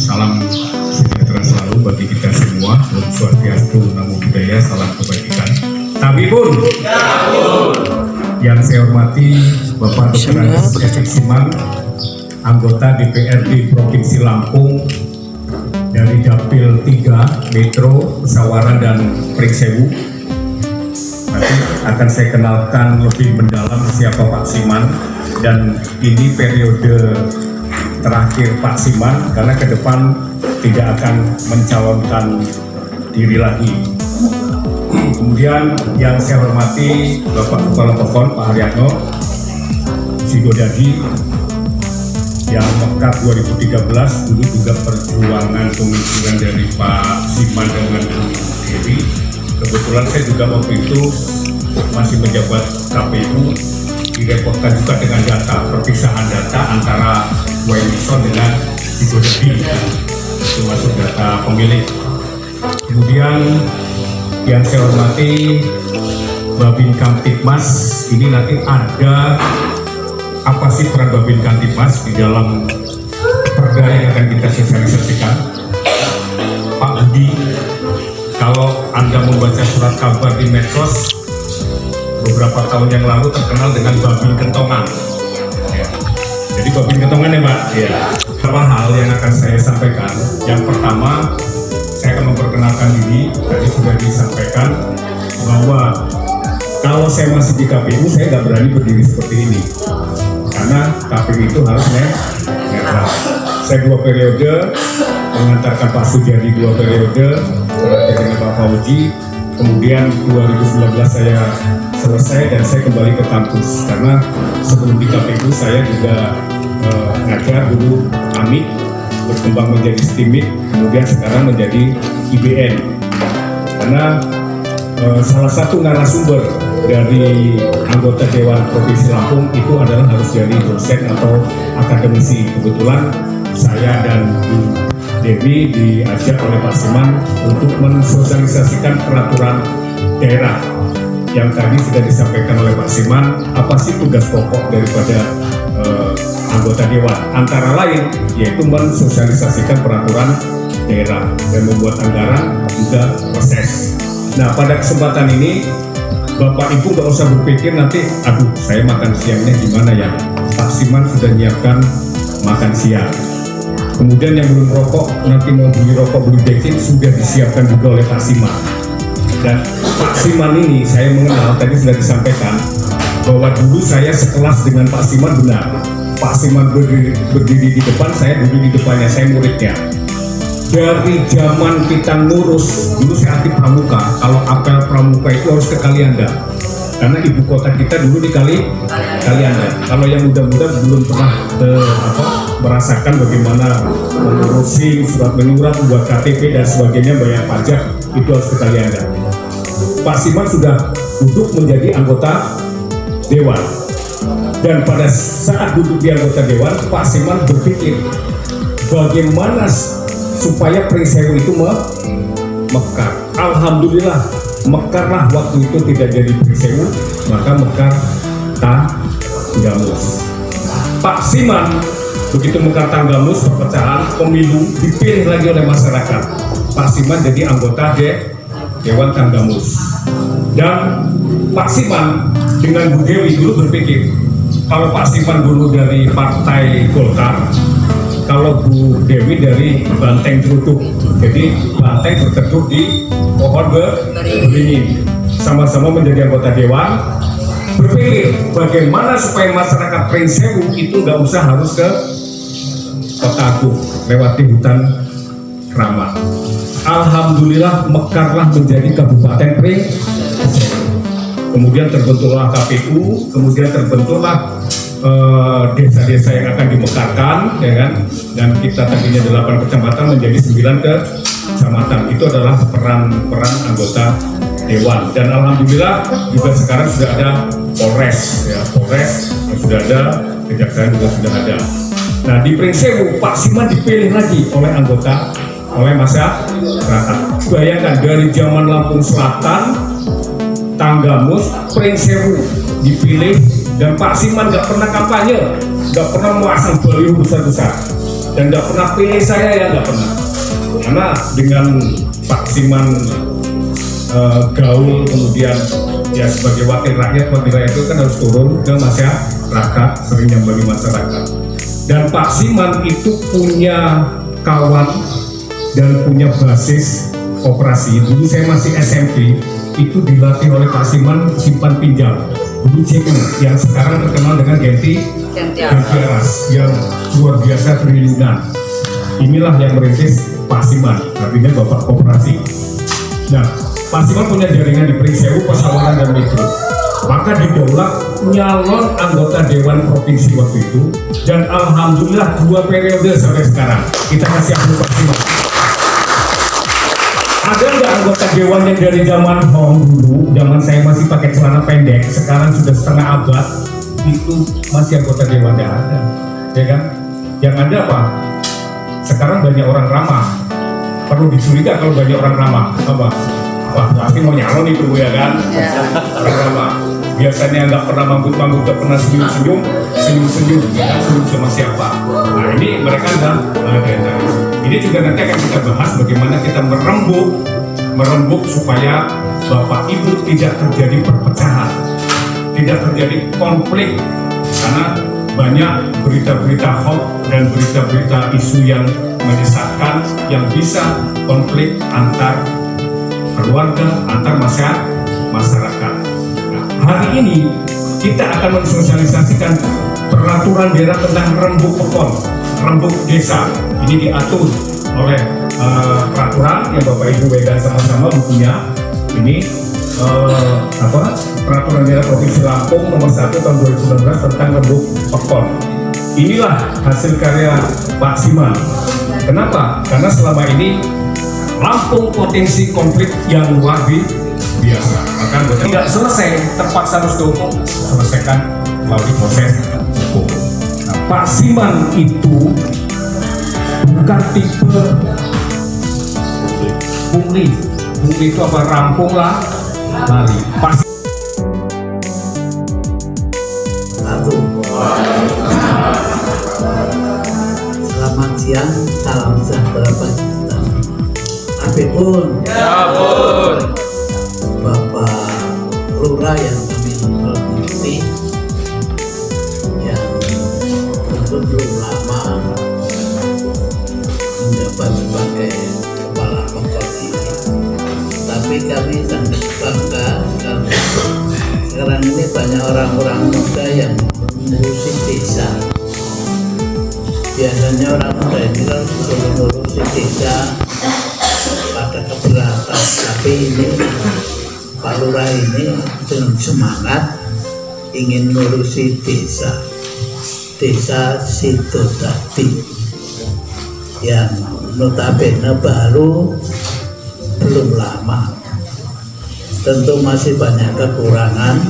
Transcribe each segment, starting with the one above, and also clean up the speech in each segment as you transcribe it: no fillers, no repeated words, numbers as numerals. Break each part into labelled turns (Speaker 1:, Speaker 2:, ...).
Speaker 1: Salam sejahtera selalu bagi kita semua. Om Swastiastu, Namo Buddhaya, salam kebajikan. Tabibun. Yang saya hormati Bapak Dr. Andes Efik Siman, anggota DPRD Provinsi Lampung dari Dapil 3 Metro, Musyawarah dan Pringsewu. Nanti akan saya kenalkan lebih mendalam siapa Pak Siman, dan ini periode terakhir Pak Siman karena ke depan tidak akan mencalonkan diri lagi. Kemudian yang saya hormati Bapak Kepala Pokon Pak Haryatno Sigodadi yang mekar 2013, dulu juga perjuangan pemikiran dari Pak Siman dengan Bu Dewi. Kebetulan saya juga waktu itu masih menjabat KPU, direpotkan juga dengan data, perpisahan data antara Wellington dengan Sigodadi, itu masuk data pemilih. Kemudian yang saya hormati Babin Kamtibmas, ini nanti ada apa sih peran Babin Kamtibmas di dalam perda yang akan kita sosialisasikan. Pak Budi, kalau Anda membaca surat kabar di medsos, beberapa tahun yang lalu terkenal dengan Babin Kentongan. Ya. Jadi Babin Kentongan ya Pak? Ya. Beberapa hal yang akan saya sampaikan. Yang pertama, saya akan memperkenalkan diri. Tadi sudah disampaikan bahwa kalau saya masih di KPU, saya nggak berani berdiri seperti ini. Karena KPU itu harus netral. Saya 2 periode, mengantarkan Pak Sudiadi 2 periode, terakhir dengan Pak Fauji. Kemudian 2019 saya selesai dan saya kembali ke kampus. Karena sebelum di KPU saya juga ngajar dulu AMIK, berkembang menjadi STIMIK, kemudian sekarang menjadi IBN. Karena salah satu narasumber dari anggota Dewan Provinsi Lampung itu adalah harus jadi dosen atau akademisi. Kebetulan saya dan Bu Dewi diajak oleh Pak Siman untuk mensosialisasikan peraturan daerah yang tadi sudah disampaikan oleh Pak Siman. Apa sih tugas pokok daripada anggota Dewan? Antara lain yaitu mensosialisasikan peraturan daerah dan membuat anggaran juga proses. Nah, pada kesempatan ini Bapak Ibu nggak usah berpikir nanti, aduh saya makan siangnya gimana ya. Pak Siman sudah menyiapkan makan siang. Kemudian yang belum rokok, nanti mau beli rokok, beli bensin, sudah disiapkan juga oleh Pak Siman. Dan Pak Siman ini saya mengenal, tadi sudah disampaikan bahwa dulu saya sekelas dengan Pak Siman, benar. Pak Siman berdiri di depan, saya duduk di depannya, saya muridnya. Dari zaman kita ngurus, dulu saya aktif pramuka, kalau apel pramuka itu harus ke Kalianda. Karena ibu kota kita dulu di Kalianda. Kalau yang muda-muda belum pernah merasakan bagaimana mengurusi surat menyurat, buat KTP dan sebagainya, bayar pajak, itu harus ke Kalianda. Pak Siman sudah duduk menjadi anggota Dewan. Dan pada saat duduk di anggota Dewan, Pak Siman berpikir bagaimana supaya Pringsewu itu mekar. Alhamdulillah mekarlah waktu itu, tidak jadi Pringsewu, maka mekar Tanggamus. Pak Siman begitu mekar Tanggamus, perpecahan pemilu, dipilih lagi oleh masyarakat. Pak Siman jadi anggota Dewan Tanggamus. Dan Pak Siman dengan Bu Dewi dulu berpikir, kalau Pak Siman dulu dari Partai Golkar, kalau Bu Dewi dari Banteng Cerutuk, jadi Banteng berteduh di pohon beringin, sama-sama menjadi anggota Dewan. Berpikir bagaimana supaya masyarakat Pringsewu itu nggak usah harus ke Kota Agung, lewati hutan Kramat. Alhamdulillah mekarlah menjadi Kabupaten Pringsewu. Kemudian terbentuklah KPU, kemudian terbentuklah desa-desa yang akan dimekarkan, ya kan? Dan kita tadinya 8 kecamatan menjadi 9 kecamatan. Itu adalah peran anggota Dewan. Dan alhamdulillah juga sekarang sudah ada Polres, ya, Polres sudah ada, Kejaksaan juga sudah ada. Nah, di Pringsewu Pak Siman dipilih lagi oleh masyarakat. Bayangkan dari zaman Lampung Selatan, Tanggamus, Pringsewu dipilih. Dan Pak Siman nggak pernah kampanye, nggak pernah memasang baliho besar-besar. dan nggak pernah pilih saya, ya nggak pernah. Karena dengan Pak Siman gaul, kemudian ya sebagai wakil rakyat itu kan harus turun ke masyarakat, sering nyambagi masyarakat. Dan Pak Siman itu punya kawan dan punya basis operasi. Dulu saya masih SMP, itu dilatih oleh Pak Siman simpan pinjam. Dulu CU yang sekarang terkenal dengan Genti Aras yang luar biasa triliunan. Inilah yang merintis Pak Siman, artinya Bapak Koperasi. Nah, Pak Siman punya jaringan di Pringsewu, Pasawaran, dan Metro. Maka didaulat nyalon anggota Dewan Provinsi waktu itu, dan alhamdulillah 2 periode sampai sekarang. Kita kasih aplaus Pak Siman. Ada nggak anggota Dewan yang dari zaman dulu, zaman saya masih pakai celana pendek, sekarang sudah setengah abad, itu masih anggota Dewan? Nggak ada, ya kan? Yang ada apa? Sekarang banyak orang ramah. Perlu dicuriga kalau banyak orang ramah. Apa? Wah, pasti mau nyalon itu, ya kan? Orang ramah. Biasanya nggak pernah manggut-manggut, nggak pernah senyum-senyum, ya kan? Senyum sama siapa? Nah, ini mereka nggak ada. Ini juga nanti akan kita bahas bagaimana kita merembuk supaya Bapak Ibu tidak terjadi perpecahan, tidak terjadi konflik, karena banyak berita-berita hoax dan berita-berita isu yang menyesatkan yang bisa konflik antar keluarga, antar masyarakat. Nah, hari ini kita akan mensosialisasikan peraturan daerah tentang rembuk pekon, rembuk desa. Ini diatur oleh peraturan yang Bapak Ibu pegang sama-sama bukunya. Ini peraturan daerah Provinsi Lampung nomor 1 tahun 2019 tentang rembuk pekon. Inilah hasil karya Pak Siman. Kenapa? Karena selama ini Lampung potensi konflik yang luar biasa. Maka tidak selesai, terpaksa harus dihukum, selesaikan melalui proses hukum. Nah, Pak Siman itu bukan tipe pungli. Pungli itu apa? Rampung lah, lali.
Speaker 2: Selamat siang, salam sejahtera bagi kita. Apapun,
Speaker 3: ya Bun.
Speaker 2: Bapak Lurah yang kami hormati, yang tentu belum lama menjabat sebagai kepala pokok ini, tapi kami sangat bangga karena sekarang ini banyak orang-orang muda yang mengurusi desa. Biasanya orang muda ini kan mengurusi desa pada keberatan, tapi ini Pak Lurah ini dengan semangat ingin mengurusi desa Sidodadi yang notabene baru, belum lama. Tentu masih banyak kekurangan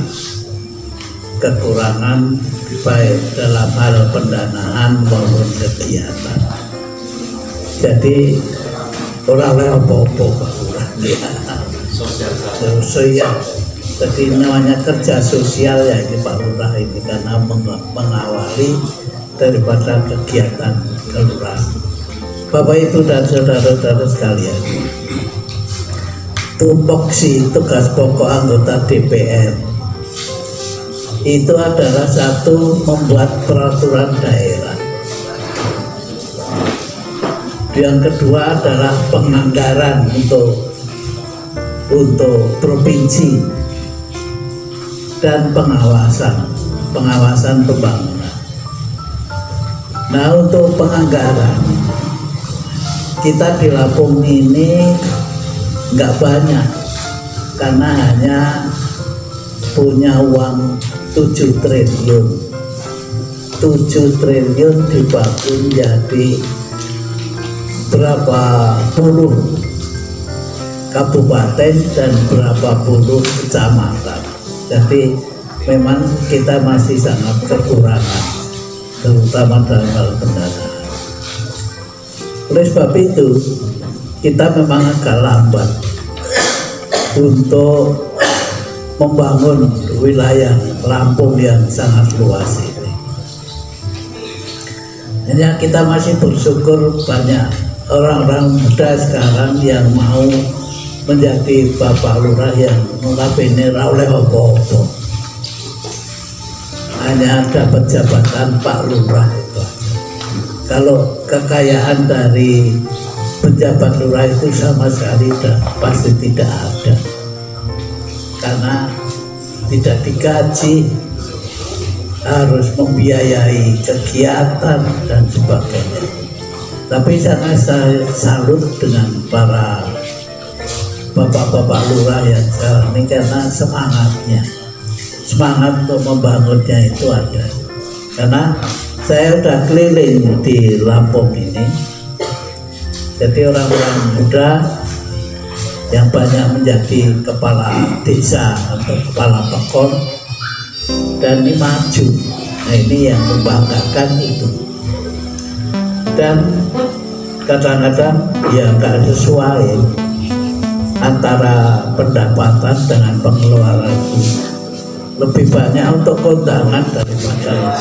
Speaker 2: baik dalam hal pendanaan maupun kegiatan. Jadi orang lain apa-apa Pak Lurah sosial. Jadi namanya kerja sosial ya ini Pak Lurah ini, karena mengawali daripada kegiatan kelurahan. Bapak Ibu dan saudara-saudara sekalian, tupoksi tugas pokok anggota DPR itu adalah satu, membuat peraturan daerah. Yang kedua adalah penganggaran untuk provinsi dan pengawasan pembangunan. Nah, untuk penganggaran kita di Lampung ini nggak banyak karena hanya punya uang 7 triliun. 7 triliun dibagi jadi berapa puluh kabupaten dan berapa puluh kecamatan. Jadi memang kita masih sangat kekurangan, terutama dalam hal pendanaan. Oleh sebab itu kita memang agak lambat untuk membangun wilayah Lampung yang sangat luas ini. Hanya kita masih bersyukur banyak orang-orang muda sekarang yang mau menjadi Bapak Lurah yang notabene ra oleh apa-apa. Hanya dapat jabatan Pak Lurah itu. Kalau kekayaan dari penjabat lurah itu sama sekali pasti tidak ada, karena tidak digaji, harus membiayai kegiatan dan sebagainya. Tapi saya salut dengan para bapak-bapak lurah yang sekarang ini karena semangat untuk membangunnya itu ada. Karena saya sudah keliling di Lampung ini, jadi orang-orang muda yang banyak menjadi kepala desa atau kepala pekon dan ini maju. Nah, ini yang membanggakan itu. Dan kadang-kadang ya nggak sesuai antara pendapatan dengan pengeluaran itu. Lebih banyak untuk kondangan daripada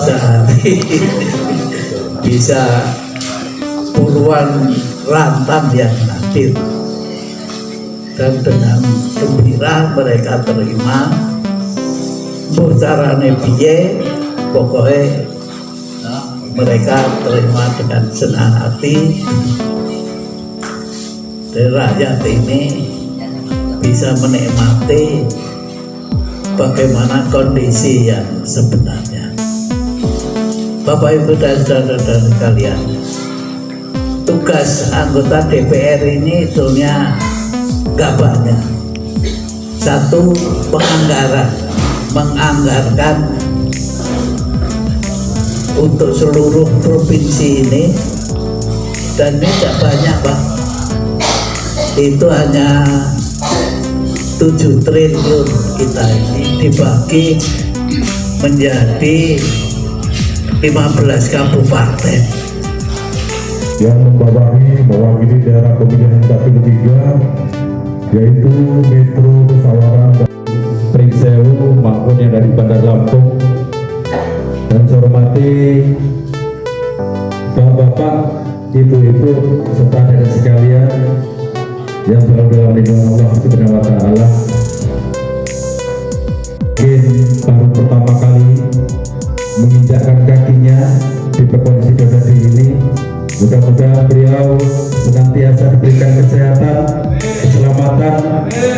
Speaker 2: sehari bisa puluhan rantam yang hadir, dan dengan gembira mereka terima. Carane piye pokoknya mereka terima dengan senang hati. Dan rakyat ini bisa menikmati bagaimana kondisi yang sebenarnya. Bapak Ibu dan saudara-saudara sekalian, tugas anggota DPR ini sebetulnya nggak banyak. Satu, menganggarkan untuk seluruh provinsi ini, dan ini tidak banyak, Pak. Itu hanya 7 triliun kita ini dibagi menjadi 15 kabupaten
Speaker 3: yang mewakili daerah pemilihan Dapil 3, yaitu Metro Musyawarah Pringsewu maupun yang dari Bandar Lampung. Dan saya hormati bapak-bapak, ibu-ibu, serta adik sekalian yang berada dalam lindungan Allah Subhanahu wa Ta'ala. Mungkin baru pertama kali menginjakkan kakinya di Pekon Sidoarjo ini. Mudah-mudahan beliau senantiasa diberikan kesehatan, keselamatan,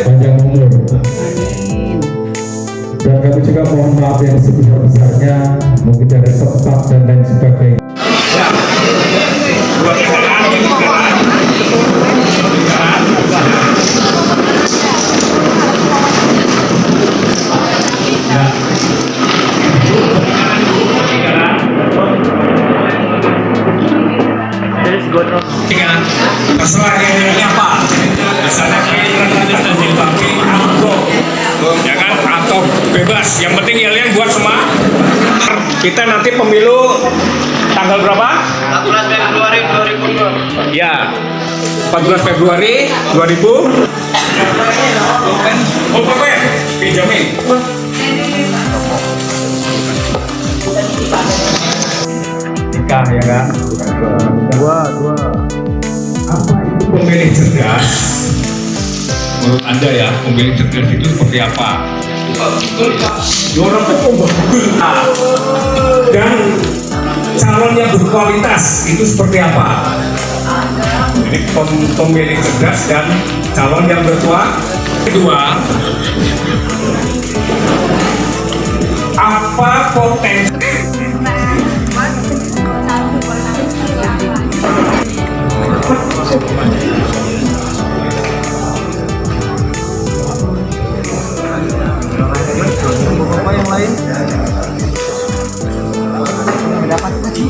Speaker 3: panjang umur. Dan kami juga mohon maaf yang sebesar-besarnya, mungkin dari tempat dan lain sebagainya.
Speaker 1: Terserah ini apa? Misalnya ya kan, atau bebas. Yang penting kalian buat semua. Kita nanti pemilu tanggal berapa?
Speaker 4: 14 Februari 2020.
Speaker 1: Ya, 14 Februari 2000. Oh, Pak, pinjamin. Nikah ya kan? Dua. Apa itu pemilih cerdas? Menurut Anda ya, pemilih cerdas itu seperti apa? Ya, orang itu Google. Dan calon yang berkualitas itu seperti apa? Jadi pemilih cerdas dan calon yang berkualitas. Kedua, apa potensi?
Speaker 4: Apa yang lain? Dapat lagi.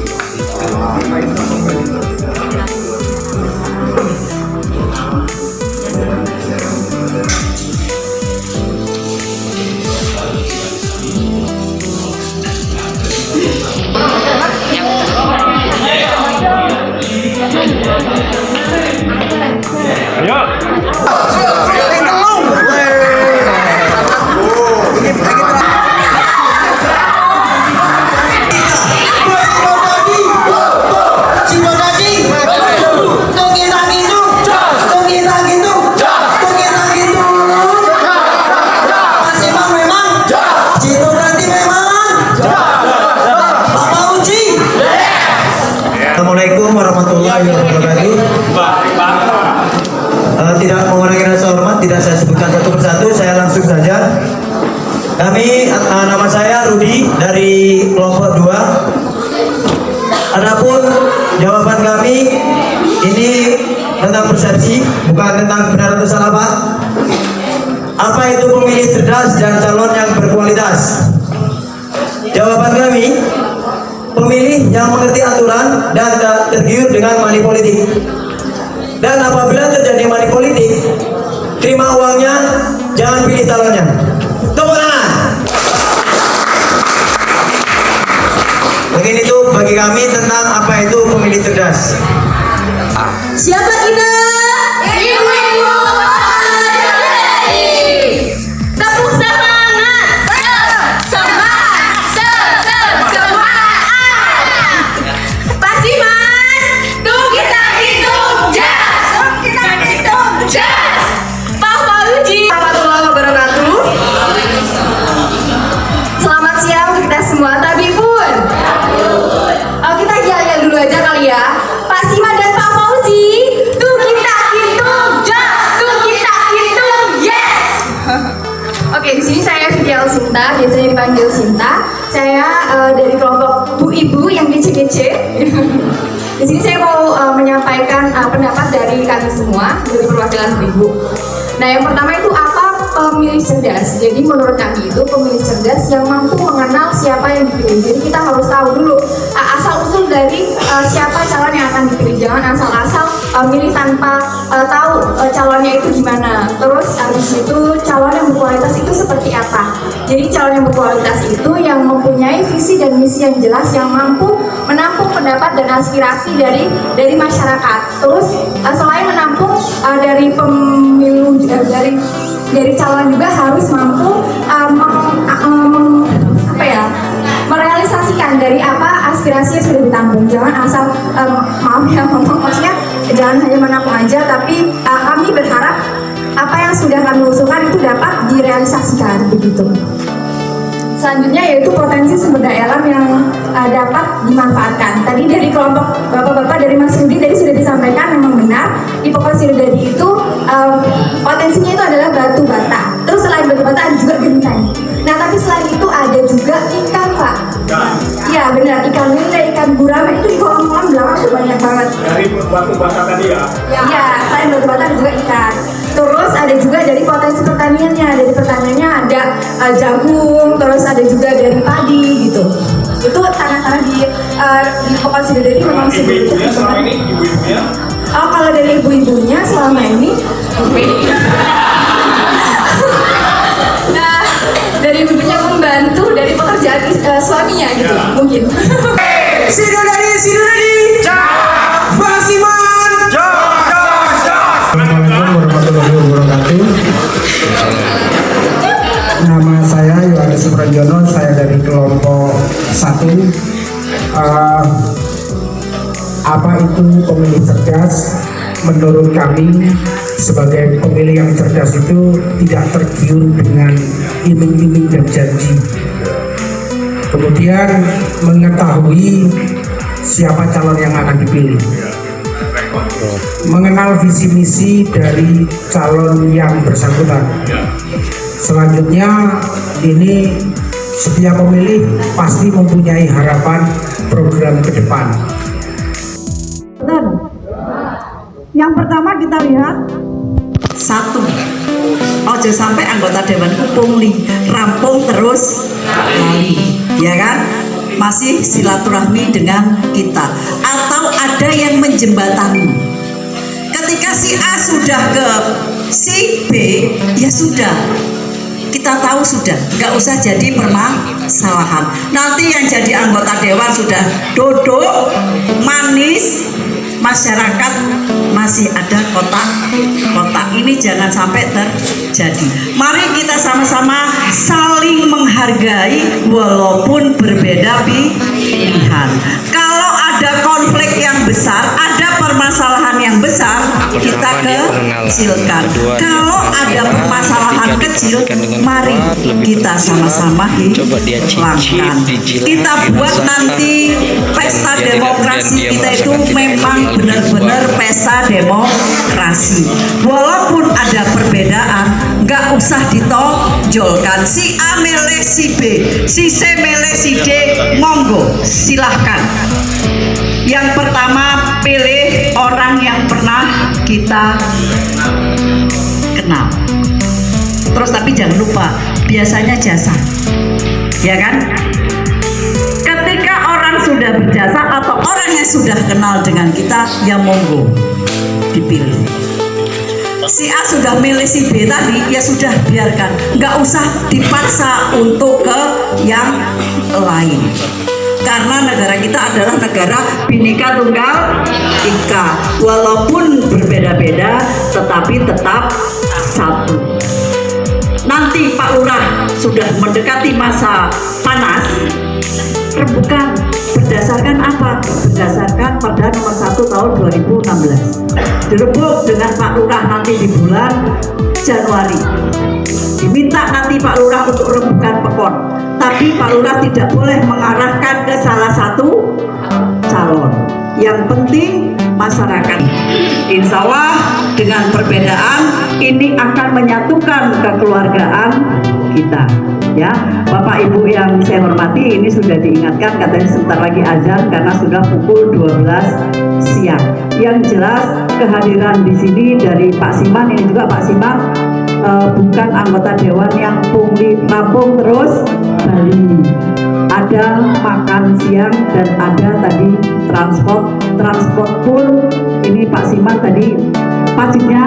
Speaker 5: Nama saya Rudi dari kelompok 2. Adapun jawaban kami ini tentang persepsi, bukan tentang benar atau salah, Pak. Apa itu pemilih cerdas dan calon yang berkualitas? Jawaban kami, pemilih yang mengerti aturan dan tak tergiur dengan money politik. Dan apabila terjadi money politik, terima uangnya, jangan pilih calonnya. Tepuk tangan. Mungkin itu bagi kami tentang apa itu pemilih cerdas.
Speaker 6: Siapa kita? Ibu-ibu. Tepuk semangat. Semangat. Pak Siman, tuh kita hitung jas. Pak Fauzi. Warahmatullahi wabarakatuh. Selamat siang kita semua. Tapi pun, kita jalan dulu aja kali ya. Pak Siman dan Pak Fauzi, tuh kita hitung jas. Yes. Oke, di sini saya Fitrial Sinta, biasanya dipanggil Sinta. Saya dari kelompok Bu Ibu yang kece-kece. Di sini saya mau menyampaikan pendapat dari kami semua dari perwakilan Bu Ibu. Nah, yang pertama itu apa pemilih cerdas? Jadi menurut kami itu pemilih cerdas yang mampu mengenal siapa yang dipilih. Jadi kita harus tahu dulu asal usul dari siapa calon yang akan dipilih. Jangan asal-asal milih tanpa tahu calonnya itu gimana. Terus habis itu calon yang berkualitas itu seperti apa? Jadi calon yang berkualitas itu yang mempunyai visi dan misi yang jelas, yang mampu menampung pendapat dan aspirasi dari masyarakat. Terus selain menampung dari pemilu dari calon juga harus mampu merealisasikan dari apa aspirasi yang sudah ditampung. Jangan asal maaf ya ngomong, maksudnya jangan hanya menampung aja, tapi kami berharap apa yang sudah kami usulkan itu dapat direalisasikan begitu. Selanjutnya yaitu potensi sumber daya alam yang dapat dimanfaatkan. Tadi dari kelompok bapak-bapak dari Mas Rudi tadi sudah disampaikan, memang benar di Pokok Sirudadi itu potensinya itu adalah batu bata. Terus selain batu bata ada juga genteng. Nah tapi selain itu ada juga ikan, Pak. Iya benar, ikan lele, ikan gurame itu di kolam-kolam belakang ada banyak banget.
Speaker 1: Dari batu bata tadi ya?
Speaker 6: Iya, selain batu bata ada juga ikan. Terus ada juga dari potensi pertaniannya. Dari pertaniannya ada jagung, terus ada juga dari padi gitu. Itu tanah-tanah di Pokok Sirudadi memang seperti itu.
Speaker 1: Selama ini ibu-ibunya?
Speaker 6: Kalau dari ibu-ibunya selama ini nah, dari ibunya membantu dari pekerjaan suaminya gitu mungkin.
Speaker 5: Sirudadi, Pak Siman,
Speaker 7: Assalamualaikum warahmatullahi wabarakatuh. Nama saya Yohanes Pranjono, saya dari kelompok 1. Apa itu pemilih cerdas? Menurut kami sebagai pemilih yang cerdas itu tidak tergiur dengan iming-iming dan janji. Kemudian mengetahui siapa calon yang akan dipilih, mengenal visi misi dari calon yang bersangkutan. Selanjutnya ini setiap pemilih pasti mempunyai harapan program ke depan.
Speaker 8: Yang pertama kita lihat
Speaker 9: 1. Ojo sampai anggota dewan pungli rampung terus lali, ya kan? Masih silaturahmi dengan kita, atau ada yang menjembatani. Ketika si A sudah ke si B, ya sudah, kita tahu sudah, nggak usah jadi permasalahan. Nanti yang jadi anggota dewan sudah duduk manis, masyarakat masih ada kotak-kotak. Ini jangan sampai terjadi. Mari kita sama-sama saling menghargai walaupun berbeda pilihan. Kalau ada konflik yang besar, ada permasalahan yang besar, kita kecilkan. Kalau ada permasalahan kecil, mari kita sama-sama hilangkan. Kita buat nanti pesta demokrasi kita itu memang benar-benar pesta demokrasi. Walaupun ada perbedaan, nggak usah ditonjolkan. Si A milih si B, si C milih si D, monggo silahkan. Yang pertama, pilih orang yang pernah kita kenal. Terus tapi jangan lupa, biasanya jasa, ya kan? Ketika orang sudah berjasa atau orang yang sudah kenal dengan kita, ya monggo dipilih. Si A sudah milih si B tadi, ya sudah biarkan, nggak usah dipaksa untuk ke yang lain. Karena negara kita adalah negara Bhinneka Tunggal Ika. Walaupun berbeda-beda, tetapi tetap satu. Nanti Pak Lurah sudah mendekati masa panas, rembukan berdasarkan apa? Berdasarkan pada nomor 1 tahun 2016. Direbuk dengan Pak Lurah nanti di bulan Januari. Diminta nanti Pak Lurah untuk rembukan pekon. Tapi Pak Lurah tidak boleh mengarahkan ke salah satu calon. Yang penting masyarakat. Insya Allah dengan perbedaan ini akan menyatukan kekeluargaan kita. Ya, Bapak Ibu yang saya hormati, ini sudah diingatkan katanya sebentar lagi azan karena sudah pukul 12 siang. Yang jelas kehadiran di sini dari Pak Siman, ini juga Pak Siman bukan anggota dewan yang pungli rampung terus Bali. Ada makan siang dan ada tadi transport pun ini Pak Siman tadi pajaknya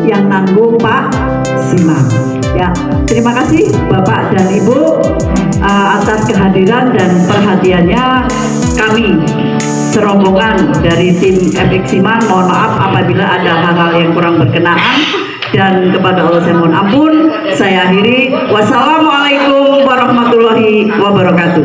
Speaker 9: yang nanggung Pak Siman. Ya, terima kasih Bapak dan Ibu atas kehadiran dan perhatiannya. Kami serombongan dari tim Epik Siman mohon maaf apabila ada hal-hal yang kurang berkenaan. Dan kepada Allah saya mohon ampun. Saya akhiri. Wassalamualaikum warahmatullahi wabarakatuh.